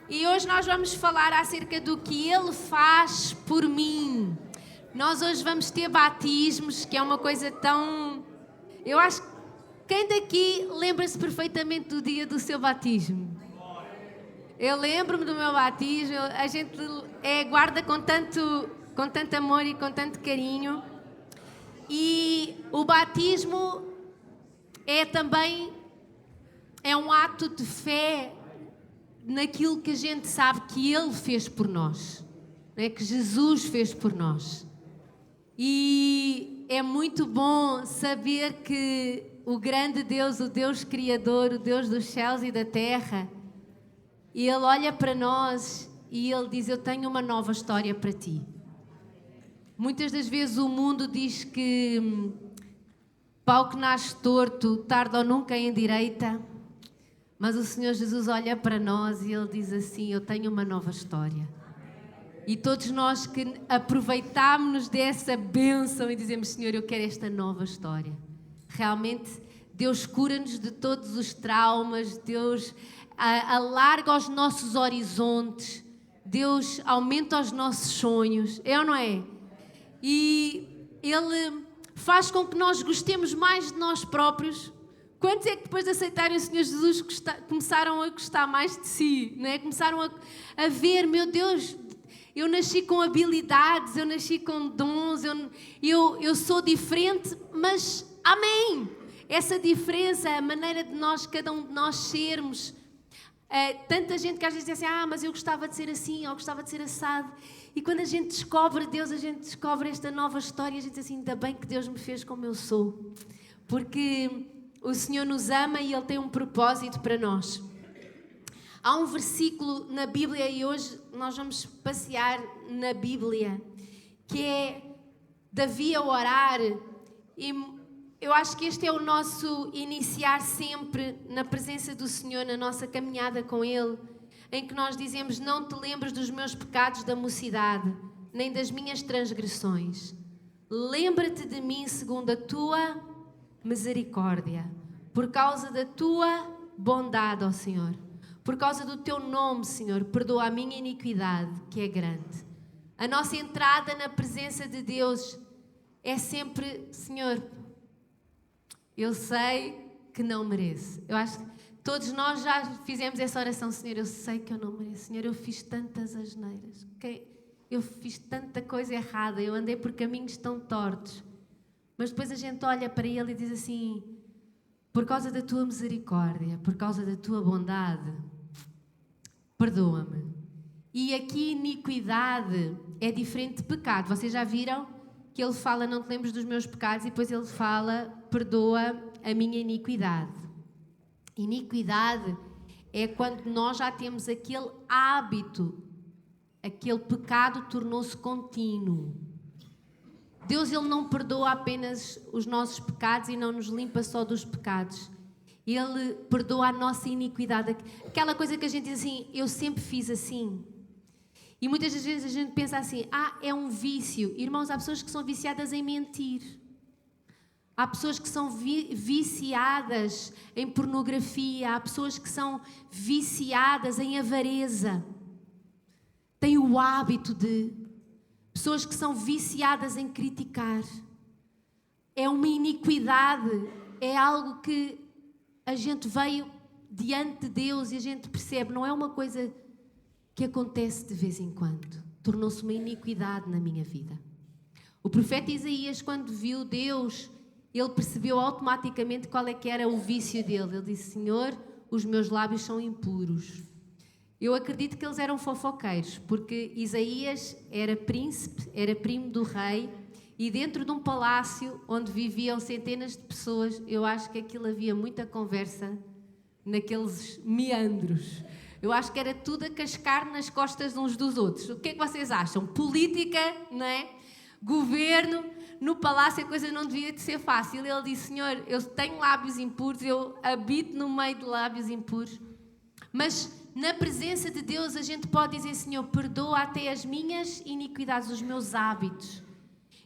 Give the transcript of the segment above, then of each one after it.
E hoje nós vamos falar acerca do que Ele faz por mim. Nós hoje vamos ter batismos, que é uma coisa tão... Eu acho que quem daqui lembra-se perfeitamente do dia do seu batismo? Eu lembro-me do meu batismo, a gente guarda com tanto amor e com tanto carinho. E o batismo também um ato de fé naquilo que a gente sabe que Ele fez por nós, né? Que Jesus fez por nós. E é muito bom saber que o grande Deus, o Deus Criador, o Deus dos céus e da terra, Ele olha para nós e Ele diz: eu tenho uma nova história para ti. Muitas das vezes o mundo diz que pau que nasce torto, tarde ou nunca endireita. Mas o Senhor Jesus olha para nós e Ele diz assim: eu tenho uma nova história. E todos nós que aproveitámos-nos dessa bênção e dizemos: Senhor, eu quero esta nova história. Realmente Deus cura-nos de todos os traumas, Deus alarga os nossos horizontes, Deus aumenta os nossos sonhos, é ou não é? E Ele faz com que nós gostemos mais de nós próprios. Quantos é que depois de aceitarem o Senhor Jesus começaram a gostar mais de si, não é? Começaram a ver: meu Deus, eu nasci com habilidades, eu nasci com dons, eu sou diferente, mas amém! Essa diferença, a maneira de nós, cada um de nós sermos, tanta gente que às vezes diz assim: mas eu gostava de ser assim, ou gostava de ser assado. E quando a gente descobre Deus, a gente descobre esta nova história, a gente diz assim: ainda bem que Deus me fez como eu sou, porque o Senhor nos ama e Ele tem um propósito para nós. Há um versículo na Bíblia, e hoje nós vamos passear na Bíblia, que é Davi a orar, e eu acho que este é o nosso iniciar sempre na presença do Senhor, na nossa caminhada com Ele, em que nós dizemos: não te lembres dos meus pecados da mocidade, nem das minhas transgressões. Lembra-te de mim segundo a tua misericórdia, por causa da tua bondade, ó Senhor. Por causa do teu nome, Senhor, perdoa a minha iniquidade, que é grande. A nossa entrada na presença de Deus é sempre: Senhor, eu sei que não mereço. Eu acho que todos nós já fizemos essa oração: Senhor, eu sei que eu não mereço. Senhor, eu fiz tantas asneiras, eu fiz tanta coisa errada, eu andei por caminhos tão tortos. Mas depois a gente olha para Ele e diz assim: por causa da tua misericórdia, por causa da tua bondade, perdoa-me. E aqui iniquidade é diferente de pecado. Vocês já viram que Ele fala: não te lembres dos meus pecados, e depois Ele fala: perdoa a minha iniquidade. Iniquidade é quando nós já temos aquele hábito, aquele pecado tornou-se contínuo. Deus, Ele não perdoa apenas os nossos pecados e não nos limpa só dos pecados. Ele perdoa a nossa iniquidade. Aquela coisa que a gente diz assim: eu sempre fiz assim. E muitas das vezes a gente pensa assim: é um vício. Irmãos, há pessoas que são viciadas em mentir. Há pessoas que são viciadas em pornografia. Há pessoas que são viciadas em avareza. Têm o hábito de... Pessoas que são viciadas em criticar. É uma iniquidade. É algo que a gente veio diante de Deus e a gente percebe. Não é uma coisa que acontece de vez em quando. Tornou-se uma iniquidade na minha vida. O profeta Isaías, quando viu Deus, ele percebeu automaticamente qual é que era o vício dele. Ele disse: Senhor, os meus lábios são impuros. Eu acredito que eles eram fofoqueiros, porque Isaías era príncipe, era primo do rei, e dentro de um palácio onde viviam centenas de pessoas, eu acho que aquilo havia muita conversa naqueles meandros. Eu acho que era tudo a cascar nas costas uns dos outros. O que é que vocês acham? Política, não é? Governo, no palácio a coisa não devia de ser fácil. Ele disse: Senhor, eu tenho lábios impuros, eu habito no meio de lábios impuros, mas na presença de Deus a gente pode dizer: Senhor, perdoa até as minhas iniquidades, os meus hábitos.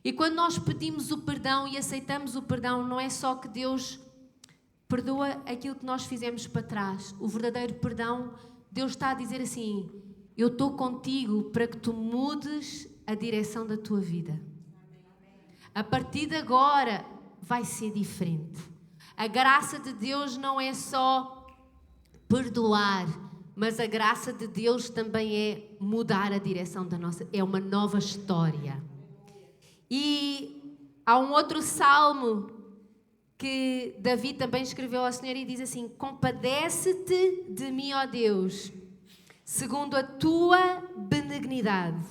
E quando nós pedimos o perdão e aceitamos o perdão, não é só que Deus perdoa aquilo que nós fizemos para trás. O verdadeiro perdão Deus está a dizer assim: eu estou contigo para que tu mudes a direção da tua vida. A partir de agora vai ser diferente. A graça de Deus não é só perdoar, mas a graça de Deus também é mudar a direção da nossa... É uma nova história. E há um outro salmo que Davi também escreveu ao Senhor e diz assim: compadece-te de mim, ó Deus, segundo a tua benignidade.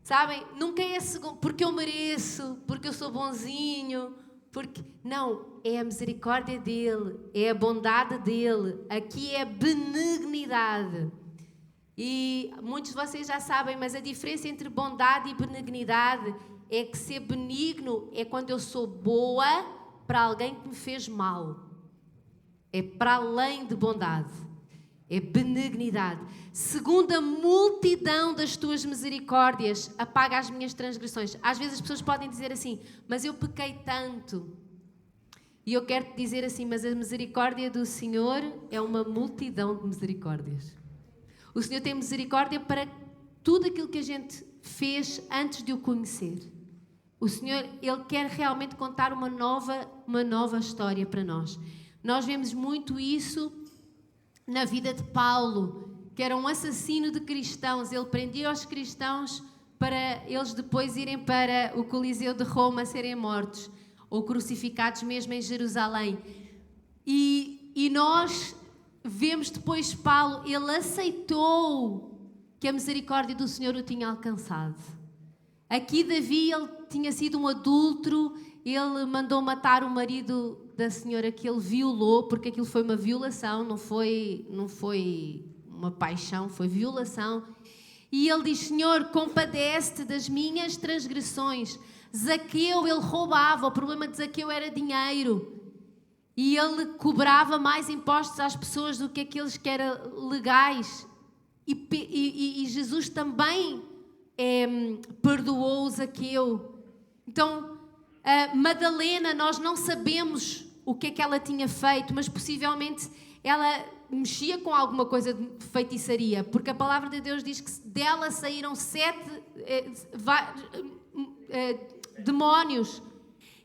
Sabem? Nunca é porque eu mereço, porque eu sou bonzinho, porque... Não, é a misericórdia dele, é a bondade dele. Aqui é benignidade. E muitos de vocês já sabem, mas a diferença entre bondade e benignidade é que ser benigno é quando eu sou boa para alguém que me fez mal. É para além de bondade. É benignidade. Segundo a multidão das tuas misericórdias, apaga as minhas transgressões. Às vezes as pessoas podem dizer assim: mas eu pequei tanto. E eu quero te dizer assim: mas a misericórdia do Senhor é uma multidão de misericórdias. O Senhor tem misericórdia para tudo aquilo que a gente fez antes de o conhecer. O Senhor, Ele quer realmente contar uma nova história para nós. Nós vemos muito isso na vida de Paulo, que era um assassino de cristãos. Ele prendia os cristãos para eles depois irem para o Coliseu de Roma serem mortos ou crucificados mesmo em Jerusalém. E nós vemos depois Paulo, ele aceitou que a misericórdia do Senhor o tinha alcançado. Aqui Davi, ele tinha sido um adúltero, ele mandou matar o marido da senhora que ele violou, porque aquilo foi uma violação, não foi uma paixão, foi violação. E ele diz: Senhor, compadece-te das minhas transgressões. Zaqueu, ele roubava, o problema de Zaqueu era dinheiro. E ele cobrava mais impostos às pessoas do que aqueles que eram legais. E Jesus também perdoou Zaqueu. Então, Madalena, nós não sabemos o que é que ela tinha feito, mas possivelmente ela mexia com alguma coisa de feitiçaria, porque a palavra de Deus diz que dela saíram 7 demónios.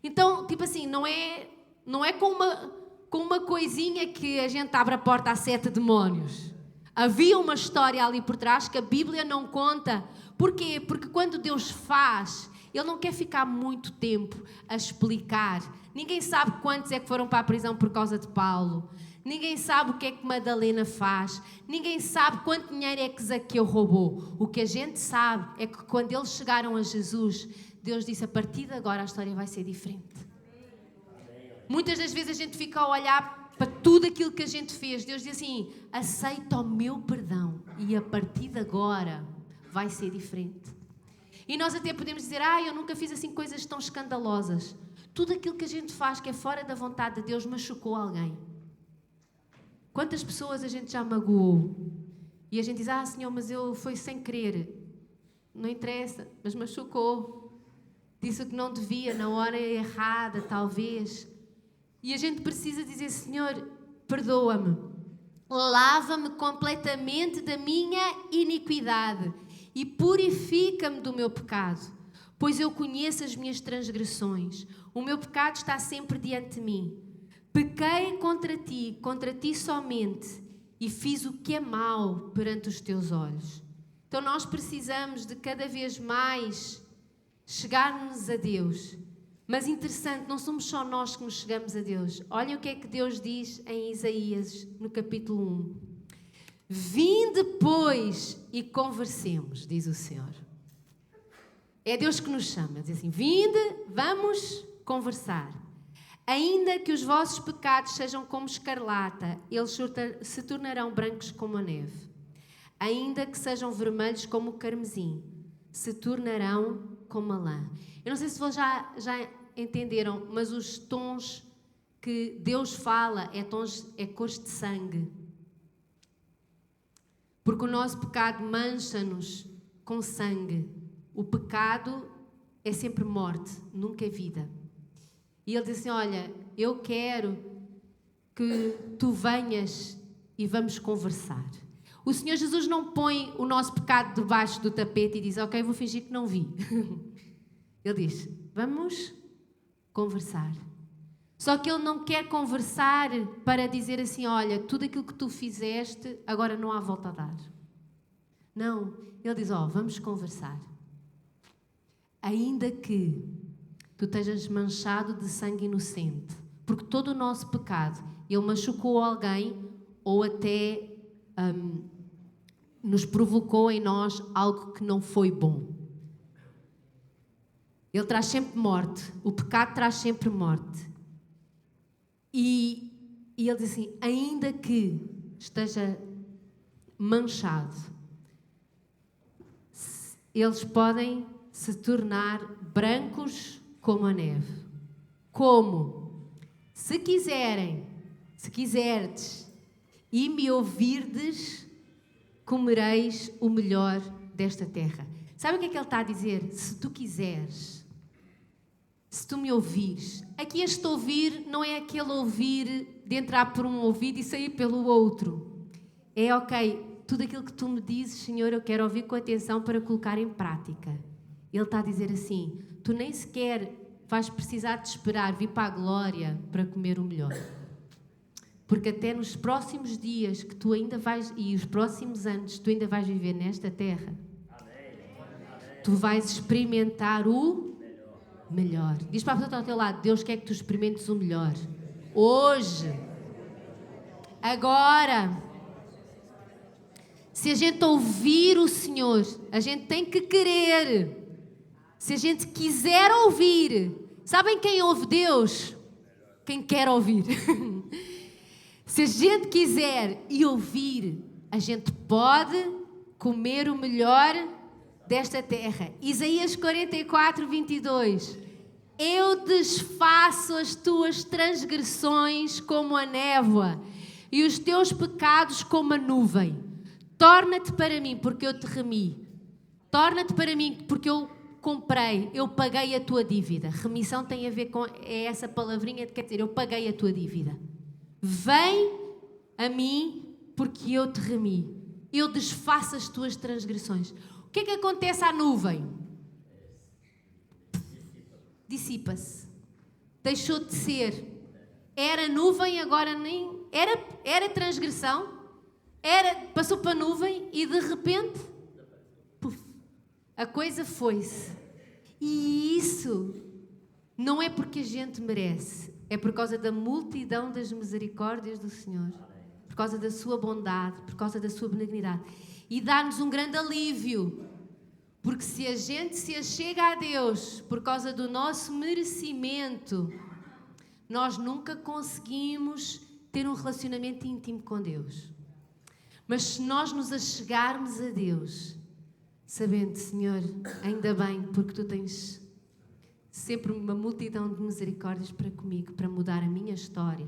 Então, tipo assim, não é com uma coisinha que a gente abre a porta a 7 demónios. Havia uma história ali por trás que a Bíblia não conta. Porquê? Porque quando Deus faz, Ele não quer ficar muito tempo a explicar. Ninguém sabe quantos é que foram para a prisão por causa de Paulo. Ninguém sabe o que é que Madalena faz. Ninguém sabe quanto dinheiro é que Zaqueu roubou. O que a gente sabe é que quando eles chegaram a Jesus, Deus disse: a partir de agora a história vai ser diferente. Muitas das vezes a gente fica a olhar para tudo aquilo que a gente fez. Deus diz assim: aceita o meu perdão e a partir de agora vai ser diferente. E nós até podemos dizer: eu nunca fiz assim coisas tão escandalosas. Tudo aquilo que a gente faz que é fora da vontade de Deus machucou alguém. Quantas pessoas a gente já magoou? E a gente diz: Senhor, mas foi sem querer. Não interessa, mas machucou. Disse o que não devia, na hora errada, talvez. E a gente precisa dizer: Senhor, perdoa-me. Lava-me completamente da minha iniquidade e purifica-me do meu pecado, pois eu conheço as minhas transgressões. O meu pecado está sempre diante de mim. Pequei contra ti somente, e fiz o que é mau perante os teus olhos. Então nós precisamos de cada vez mais chegarmos a Deus. Mas interessante, não somos só nós que nos chegamos a Deus. Olhem o que é que Deus diz em Isaías, no capítulo 1. Vinde, pois, e conversemos, diz o Senhor. É Deus que nos chama, diz assim: vinde, vamos conversar. Ainda que os vossos pecados sejam como escarlata, eles se tornarão brancos como a neve. Ainda que sejam vermelhos como o carmesim, se tornarão como a lã. Eu não sei se vocês já entenderam, mas os tons que Deus fala é cores de sangue. Porque o nosso pecado mancha-nos com sangue. O pecado é sempre morte, nunca é vida. E Ele diz assim: olha, eu quero que tu venhas e vamos conversar. O Senhor Jesus não põe o nosso pecado debaixo do tapete e diz, ok, vou fingir que não vi. Ele diz, vamos conversar. Só que Ele não quer conversar para dizer assim, olha, tudo aquilo que tu fizeste, agora não há volta a dar. Não, Ele diz, vamos conversar. Ainda que tu estejas manchado de sangue inocente, porque todo o nosso pecado, Ele machucou alguém ou até nos provocou em nós algo que não foi bom. Ele traz sempre morte, o pecado traz sempre morte. E Ele diz assim, ainda que esteja manchado, eles podem se tornar brancos como a neve. Como? Se quiserdes e me ouvirdes, comereis o melhor desta terra. Sabe o que é que ele está a dizer? Se tu quiseres, se tu me ouvires. Aqui este ouvir não é aquele ouvir de entrar por um ouvido e sair pelo outro. É ok, tudo aquilo que tu me dizes, Senhor, eu quero ouvir com atenção para colocar em prática. Ele está a dizer assim, tu nem sequer vais precisar de esperar vir para a glória para comer o melhor. Porque até nos próximos dias que tu ainda vais, e os próximos anos que tu ainda vais viver nesta terra, tu vais experimentar o melhor. Diz para a pessoa que está ao teu lado, Deus quer que tu experimentes o melhor. Hoje. Agora. Se a gente ouvir o Senhor, a gente tem que querer. Se a gente quiser ouvir. Sabem quem ouve Deus? Quem quer ouvir. Se a gente quiser e ouvir, a gente pode comer o melhor desta terra. Isaías 44, 22. Eu desfaço as tuas transgressões como a névoa e os teus pecados como a nuvem. Torna-te para mim porque eu te remi. Torna-te para mim porque eu comprei, eu paguei a tua dívida. Remissão tem a ver com essa palavrinha que quer dizer, eu paguei a tua dívida. Vem a mim porque eu te remi. Eu desfaço as tuas transgressões. O que é que acontece à nuvem? Dissipa-se. Deixou de ser. Era nuvem, agora nem... Era transgressão. Passou para a nuvem e de repente... Puf, a coisa foi-se. E isso não é porque a gente merece. É por causa da multidão das misericórdias do Senhor. Por causa da sua bondade, por causa da sua benignidade. E dá-nos um grande alívio. Porque se a gente se achega a Deus por causa do nosso merecimento, nós nunca conseguimos ter um relacionamento íntimo com Deus. Mas se nós nos achegarmos a Deus, sabendo, Senhor, ainda bem, porque Tu tens sempre uma multidão de misericórdias para comigo, para mudar a minha história,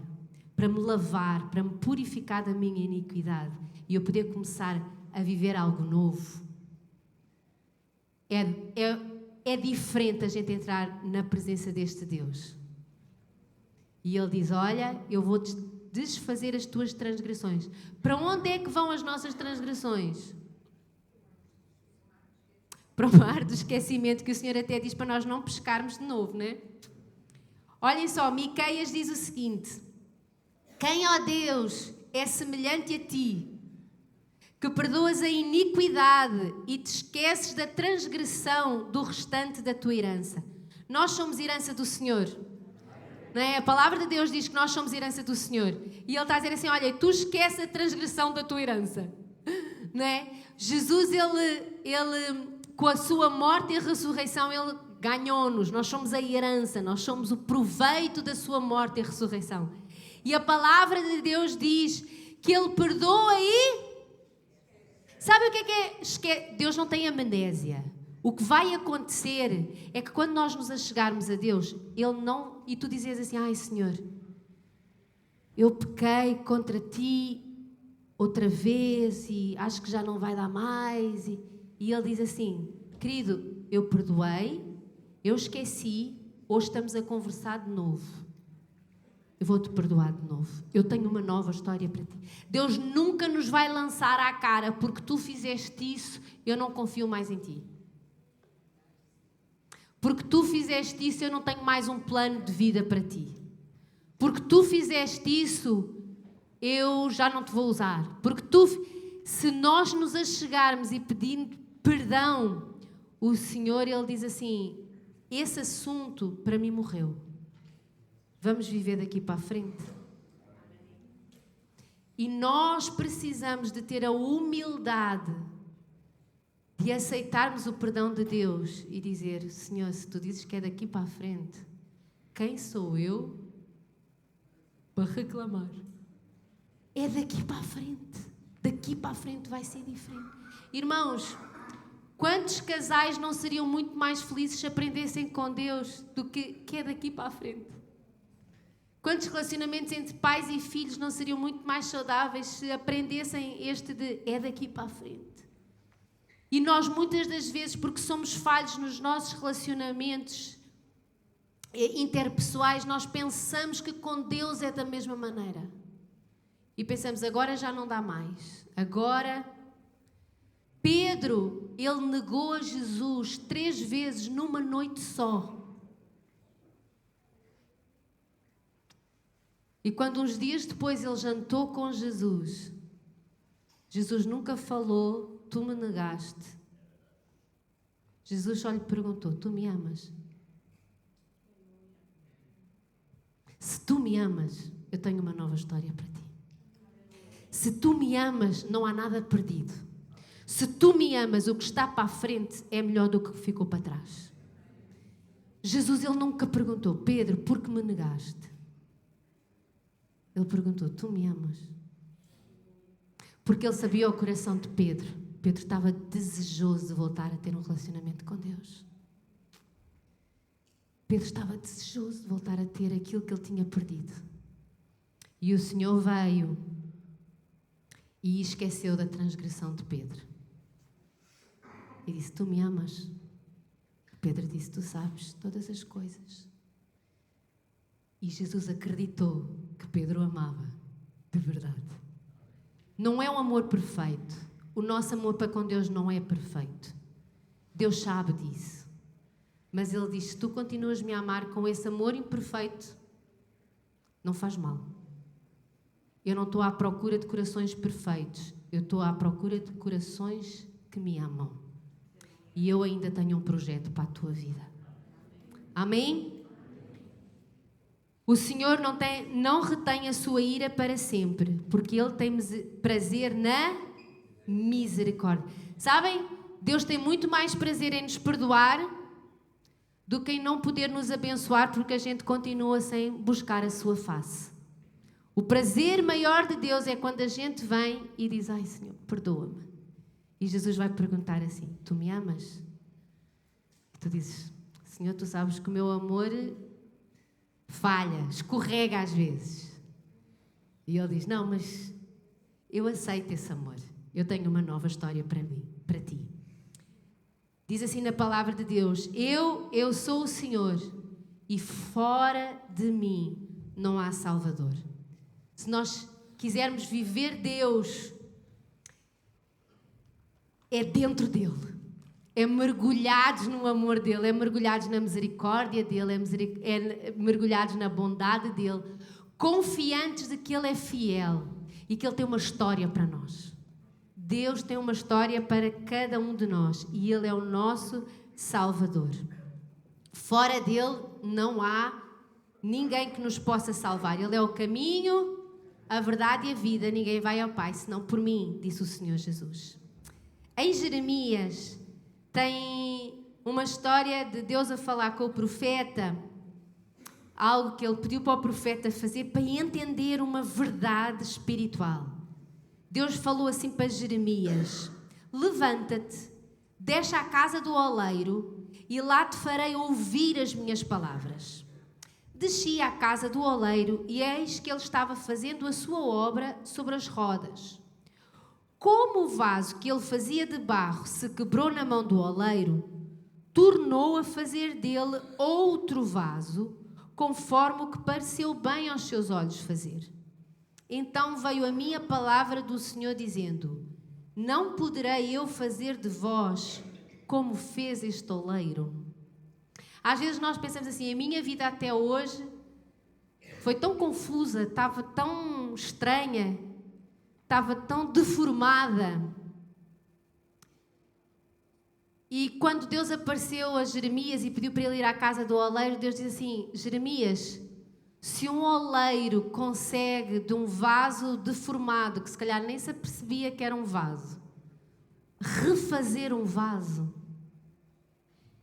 para me lavar, para me purificar da minha iniquidade e eu poder começar a viver algo novo. É diferente a gente entrar na presença deste Deus. E Ele diz, olha, eu vou desfazer as tuas transgressões. Para onde é que vão as nossas transgressões? Para o mar do esquecimento, que o Senhor até diz para nós não pescarmos de novo, não é? Olhem só, Miqueias diz o seguinte: quem, ó Deus, é semelhante a ti, que perdoas a iniquidade e te esqueces da transgressão do restante da tua herança. Nós somos herança do Senhor. Não é? A palavra de Deus diz que nós somos herança do Senhor. E Ele está a dizer assim, olha, tu esquece a transgressão da tua herança. Não é? Jesus, ele, com a sua morte e a ressurreição, Ele ganhou-nos. Nós somos a herança, nós somos o proveito da sua morte e ressurreição. E a palavra de Deus diz que Ele perdoa e... Sabe o que é? Deus não tem amnésia. O que vai acontecer é que quando nós nos achegarmos a Deus, Ele não... E tu dizes assim, ai Senhor, eu pequei contra Ti outra vez e acho que já não vai dar mais. E Ele diz assim, querido, eu perdoei, eu esqueci, hoje estamos a conversar de novo. eu vou-te perdoar de novo. Eu tenho uma nova história para ti. Deus nunca nos vai lançar à cara porque tu fizeste isso, eu não confio mais em ti. Porque tu fizeste isso, eu não tenho mais um plano de vida para ti. Porque tu fizeste isso, eu já não te vou usar. Porque se nós nos achegarmos e pedirmos perdão, o Senhor, Ele diz assim, esse assunto para mim morreu. Vamos viver daqui para a frente. E nós precisamos de ter a humildade de aceitarmos o perdão de Deus e dizer, Senhor, se tu dizes que é daqui para a frente, quem sou eu para reclamar? É daqui para a frente. Daqui para a frente vai ser diferente. Irmãos, quantos casais não seriam muito mais felizes se aprendessem com Deus do que é daqui para a frente? Quantos relacionamentos entre pais e filhos não seriam muito mais saudáveis se aprendessem é daqui para a frente? E nós muitas das vezes, porque somos falhos nos nossos relacionamentos interpessoais, nós pensamos que com Deus é da mesma maneira. E pensamos, agora já não dá mais. Agora, Pedro, ele negou a Jesus 3 vezes numa noite só. E quando uns dias depois ele jantou com Jesus, Jesus nunca falou, tu me negaste. Jesus só lhe perguntou, tu me amas? Se tu me amas, eu tenho uma nova história para ti. Se tu me amas, não há nada perdido. Se tu me amas, o que está para a frente é melhor do que o que ficou para trás. Jesus, ele nunca perguntou, Pedro, por que me negaste? Ele perguntou, tu me amas? Porque ele sabia o coração de Pedro. Pedro estava desejoso de voltar a ter um relacionamento com Deus. Pedro estava desejoso de voltar a ter aquilo que ele tinha perdido. E o Senhor veio e esqueceu da transgressão de Pedro. E disse, tu me amas? Pedro disse, tu sabes todas as coisas. E Jesus acreditou que Pedro amava de verdade. Não é um amor perfeito. O nosso amor para com Deus não é perfeito. Deus sabe disso. Mas Ele diz, se tu continuas-me a amar com esse amor imperfeito, não faz mal. Eu não estou à procura de corações perfeitos. Eu estou à procura de corações que me amam. E eu ainda tenho um projeto para a tua vida. Amém? O Senhor não retém a sua ira para sempre, porque Ele tem prazer na misericórdia. Sabem? Deus tem muito mais prazer em nos perdoar do que em não poder nos abençoar, porque a gente continua sem buscar a sua face. O prazer maior de Deus é quando a gente vem e diz, ai Senhor, perdoa-me. E Jesus vai perguntar assim, tu me amas? E tu dizes, Senhor, tu sabes que o meu amor falha, escorrega às vezes. E Ele diz, não, mas eu aceito esse amor. Eu tenho uma nova história para mim, para ti. Diz assim na palavra de Deus, eu sou o Senhor e fora de mim não há Salvador. Se nós quisermos viver Deus, é dentro dEle. É mergulhados no amor dEle, é mergulhados na misericórdia dEle, é mergulhados na bondade dEle, confiantes de que Ele é fiel e que Ele tem uma história para nós. Deus tem uma história para cada um de nós e Ele é o nosso Salvador. Fora dEle não há ninguém que nos possa salvar. Ele é o caminho, a verdade e a vida. Ninguém vai ao Pai senão por mim, disse o Senhor Jesus. Em Jeremias tem uma história de Deus a falar com o profeta, algo que ele pediu para o profeta fazer para entender uma verdade espiritual. Deus falou assim para Jeremias, levanta-te, desce à casa do oleiro e lá te farei ouvir as minhas palavras. Desci à casa do oleiro e eis que ele estava fazendo a sua obra sobre as rodas. Como o vaso que ele fazia de barro se quebrou na mão do oleiro, tornou a fazer dele outro vaso conforme o que pareceu bem aos seus olhos fazer. Então veio a mim a palavra do Senhor dizendo: não poderei eu fazer de vós como fez este oleiro? Às vezes nós pensamos assim, a minha vida até hoje foi tão confusa, estava tão estranha, estava tão deformada. E quando Deus apareceu a Jeremias e pediu para ele ir à casa do oleiro, Deus diz assim: Jeremias, se um oleiro consegue de um vaso deformado, que se calhar nem se apercebia que era um vaso, refazer um vaso,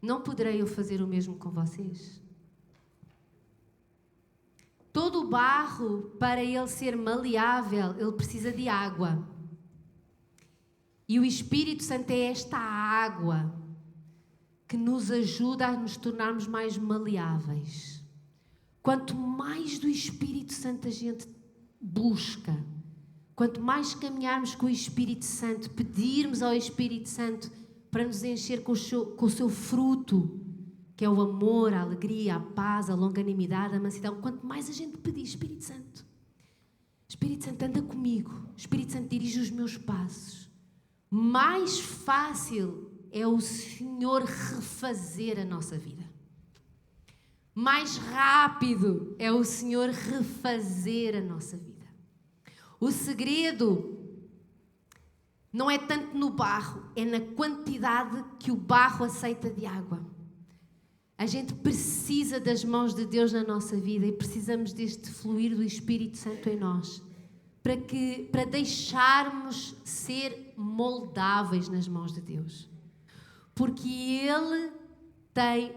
não poderei eu fazer o mesmo com vocês? Todo o barro, para ele ser maleável, ele precisa de água. E o Espírito Santo é esta água que nos ajuda a nos tornarmos mais maleáveis. Quanto mais do Espírito Santo a gente busca, quanto mais caminharmos com o Espírito Santo, pedirmos ao Espírito Santo para nos encher com o seu fruto, que é o amor, a alegria, a paz, a longanimidade, a mansidão, quanto mais a gente pedir, Espírito Santo, anda comigo, Espírito Santo dirige os meus passos, mais fácil é o Senhor refazer a nossa vida. Mais rápido é o Senhor refazer a nossa vida. O segredo não é tanto no barro, é na quantidade que o barro aceita de água. A gente precisa das mãos de Deus na nossa vida e precisamos deste fluir do Espírito Santo em nós, para deixarmos ser moldáveis nas mãos de Deus. Porque Ele tem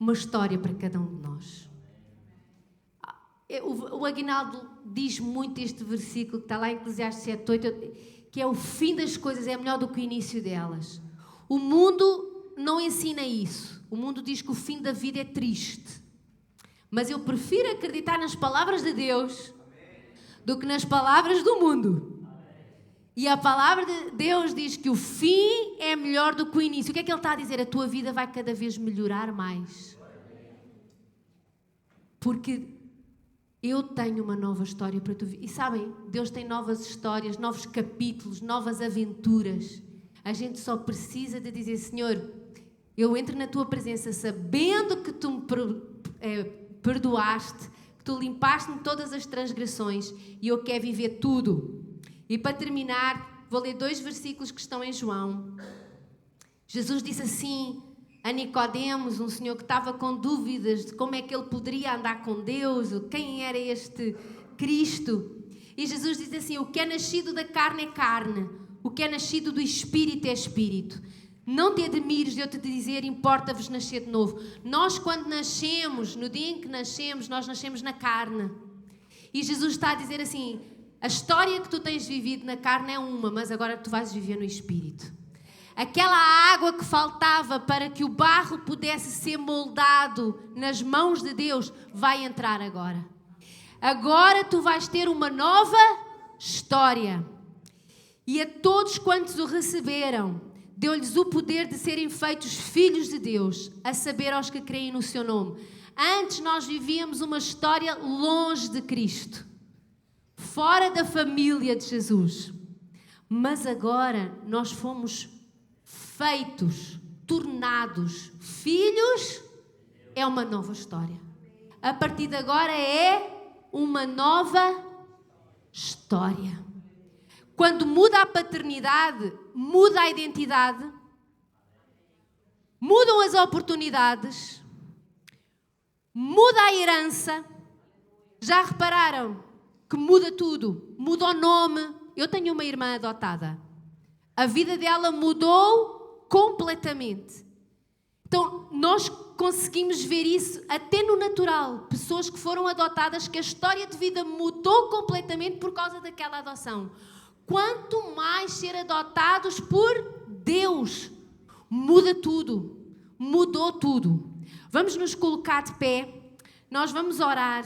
uma história para cada um de nós. O Aguinaldo diz muito este versículo que está lá em Eclesiastes 7:8, que é o fim das coisas é melhor do que o início delas. O mundo não ensina isso. O mundo diz que o fim da vida é triste. Mas eu prefiro acreditar nas palavras de Deus do que nas palavras do mundo. E a palavra de Deus diz que o fim é melhor do que o início. O que é que Ele está a dizer? A tua vida vai cada vez melhorar mais. Porque eu tenho uma nova história para tu ver. E sabem, Deus tem novas histórias, novos capítulos, novas aventuras. A gente só precisa de dizer: Senhor, eu entro na tua presença sabendo que tu me perdoaste, que tu limpaste-me todas as transgressões e eu quero viver tudo. E para terminar, vou ler 2 versículos que estão em João. Jesus disse assim a Nicodemos, um senhor que estava com dúvidas de como é que ele poderia andar com Deus, quem era este Cristo. E Jesus diz assim: o que é nascido da carne é carne, o que é nascido do Espírito é Espírito. Não te admires de eu te dizer, importa-vos nascer de novo. Nós, quando nascemos, no dia em que nascemos, nós nascemos na carne. E Jesus está a dizer assim: a história que tu tens vivido na carne é uma, mas agora tu vais viver no Espírito. Aquela água que faltava para que o barro pudesse ser moldado nas mãos de Deus, vai entrar agora. Agora tu vais ter uma nova história. E a todos quantos o receberam, deu-lhes o poder de serem feitos filhos de Deus, a saber, aos que creem no seu nome. Antes nós vivíamos uma história longe de Cristo, fora da família de Jesus. Mas agora nós fomos feitos, tornados filhos, é uma nova história. A partir de agora é uma nova história. Quando muda a paternidade, muda a identidade, mudam as oportunidades, muda a herança. Já repararam que muda tudo? Muda o nome. Eu tenho uma irmã adotada. A vida dela mudou completamente. Então, nós conseguimos ver isso até no natural. Pessoas que foram adotadas, que a história de vida mudou completamente por causa daquela adoção. Quanto mais ser adotados por Deus, muda tudo. Mudou tudo. Vamos nos colocar de pé. Nós vamos orar.